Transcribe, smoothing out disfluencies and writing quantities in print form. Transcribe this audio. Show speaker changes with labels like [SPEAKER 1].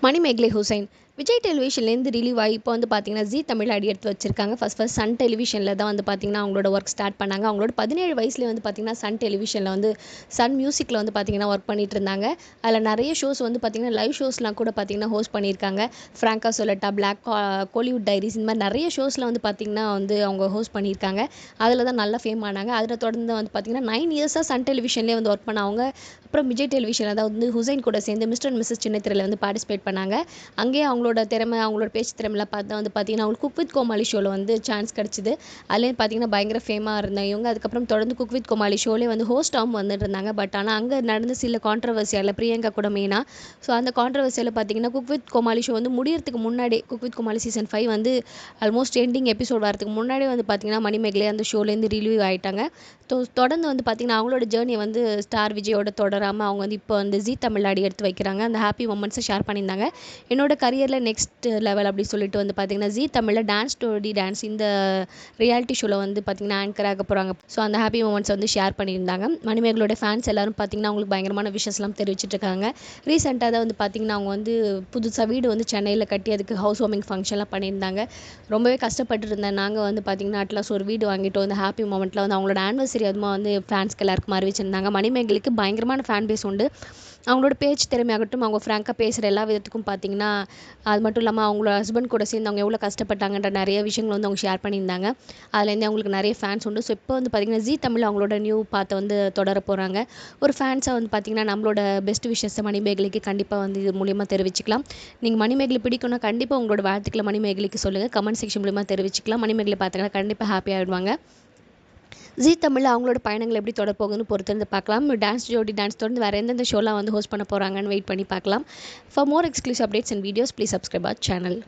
[SPEAKER 1] Manimekalai Hussain Vijay டெலிவிஷன்லேருந்து relieve ஆகி இப்போ வந்து பார்த்தீங்கன்னா ஜீ தமிழ் அடி எடுத்து வச்சிருக்காங்க. ஃபர்ஸ்ட் சன் டெலிவிஷனில் தான் வந்து பார்த்தீங்கன்னா அவங்களோட ஒர்க் ஸ்டார்ட் பண்ணாங்க. அவங்களோட 17 வயசுலேயே வந்து பார்த்தீங்கன்னா சன் டெலிவிஷனில் வந்து சன் மியூசிக்கில் வந்து பார்த்தீங்கன்னா ஒர்க் பண்ணிட்டு இருந்தாங்க. அதில் நிறைய ஷோஸ் வந்து பார்த்தீங்கன்னா லைவ் ஷோஸ்லாம் கூட பார்த்தீங்கன்னா ஹோஸ்ட் பண்ணியிருக்காங்க. ஃப்ராங்கா சொல்லட்டா, கோலிவுட் டைரிஸ், இந்த மாதிரி நிறைய ஷோஸில் வந்து பார்த்தீங்கன்னா வந்து அவங்க ஹோஸ்ட் பண்ணியிருக்காங்க. அதில் தான் நல்லா ஃபேம் ஆனாங்க. அதில் தொடர்ந்து வந்து பார்த்தீங்கன்னா 9 இயர்ஸாக சன் டெலிவிஷன்லேயே வந்து ஒர்க் பண்ணவங்க. அப்புறம் விஜய் டெலிவிஷன் அதாவது வந்து ஹுசைன் கூட சேர்ந்து மிஸ்டர் அண்ட் மிஸ்ஸஸ் சின்னத்திரையில் வந்து பார்ட்டிசிபேட் பண்ணாங்க. அங்கேயே அவங்களோட திறமை, அவங்களோட பேச்சு திறமைலாம் பார்த்தா வந்து பார்த்தீங்கன்னா அவங்களுக்கு குக் வித் கோமாளி ஷோவில் வந்து சான்ஸ் கிடச்சிது. அதுலேயும் பார்த்தீங்கன்னா பயங்கர ஃபேமாக இருந்தாங்க இவங்க. அதுக்கப்புறம் தொடர்ந்து குக் வித் கோமாளி ஷோலேயே வந்து ஹோஸ்ட்டாகவும் வந்துட்டு இருந்தாங்க. பட் ஆனால் அங்கே நடந்த சில கான்ட்ரவர்சியால் பிரியங்கா கூட மெயினாக. ஸோ அந்த கான்ட்ரவர்சியால் பார்த்தீங்கன்னா குக் வித் கோமாளி ஷோ வந்து முடியறதுக்கு முன்னாடி குக் வித் கோமாளி சீசன் 5 வந்து ஆல்மோஸ்ட் எண்டிங் எபிசோட் வரதுக்கு முன்னாடியே வந்து பார்த்தீங்கன்னா மணிமேகலை அந்த ஷோலேருந்து ரிலீவ் ஆகிட்டாங்க. தொடர்ந்து வந்து பார்த்தீங்கன்னா அவங்களோட ஜேர்னி வந்து ஸ்டார் விஜயோட தொடராமல் அவங்க வந்து இப்போ வந்து ஜீ தமிழ் அடி எடுத்து வைக்கிறாங்க. அந்த ஹாப்பி மொமெண்ட்ஸை ஷேர் பண்ணியிருந்தாங்க. என்னோட கரியரில் நெக்ஸ்ட் லெவல் அப்படி சொல்லிட்டு வந்து பார்த்தீங்கன்னா ஜீ தமிழில் டான்ஸ் ஸ்டோரி டான்ஸ் இந்த ரியாலிட்டி ஷோவில் வந்து பார்த்தீங்கன்னா ஆங்கர் ஆக போகிறாங்க. ஸோ அந்த ஹாப்பி மொமெண்ட்ஸ் வந்து ஷேர் பண்ணியிருந்தாங்க. மணிமேகலோட ஃபேன்ஸ் எல்லாரும் பார்த்தீங்கன்னா அவங்களுக்கு பயங்கரமான விஷஸ்லாம் தெரிவிச்சிட்டு இருக்காங்க. ரீசெண்டாக தான் வந்து பார்த்தீங்கன்னா அவங்க வந்து புதுசாக வீடு வந்து சென்னையில் கட்டி அதுக்கு ஹவுஸ் வார்மிங் ஃபங்க்ஷன்லாம் பண்ணியிருந்தாங்க. ரொம்பவே கஷ்டப்பட்டு இருந்தேன். நாங்கள் வந்து பார்த்தீங்கன்னா அட்லாஸ் ஒரு வீடு வாங்கிட்டோம். அந்த ஹாப்பி மொமெண்ட்டில் வந்து அவங்களோட ஆனிவர்சரி அதுமா வந்து ஃபேன்ஸ்க்கு எல்லாருக்கும் அறிவிச்சிருந்தாங்க. மணிமேகலைக்கு பயங்கரமான ஃபேன் பேஸ் உண்டு. அவங்களோட பேச்சு திறமையாகட்டும், அவங்க ஃப்ராங்காக பேசுகிற எல்லா விதத்துக்கும் பார்த்தீங்கன்னா அது மட்டும் இல்லாமல் அவங்களோட ஹஸ்பண்ட் கூட சேர்ந்து அவங்க எவ்வளோ கஷ்டப்பட்டாங்கன்ற நிறைய விஷயங்கள் வந்து அவங்க ஷேர் பண்ணியிருந்தாங்க. அதுலேருந்து அவங்களுக்கு நிறைய ஃபேன்ஸ் உண்டு. ஸோ இப்போ வந்து பார்த்தீங்கன்னா ஜீ தமிழ் அவங்களோட நியூ பார்த்து வந்து தொடர போகிறாங்க. ஒரு ஃபேன்ஸாக வந்து பார்த்தீங்கன்னா நம்மளோட பெஸ்ட் விஷஸை மணிமேகலைக்கு கண்டிப்பாக வந்து இது மூலியமாக தெரிவிச்சுக்கலாம். நீங்கள் மணிமேகலை பிடிக்கும்னா கண்டிப்பாக உங்களோட வாழ்த்துக்களை மணிமேகலைக்கு சொல்லுங்கள். கமெண்ட் செக்ஷன் மூலியமாக தெரிவிச்சுக்கலாம். மணிமேகலை பார்த்தீங்கன்னா கண்டிப்பாக ஹாப்பி ஆகிடுவாங்க. ஜீ தமிழில் அவங்களோட பயணங்கள் எப்படி தொடர போகுதுன்னு பொறுத்திருந்து பார்க்கலாம். டான்ஸ் ஜோடி டான்ஸ் தொடர்ந்து வேறு எந்தெந்த ஷோலாம் வந்து ஹோஸ்ட் பண்ண போகிறாங்கன்னு வெயிட் பண்ணி பார்க்கலாம். For more exclusive updates and videos please subscribe our channel.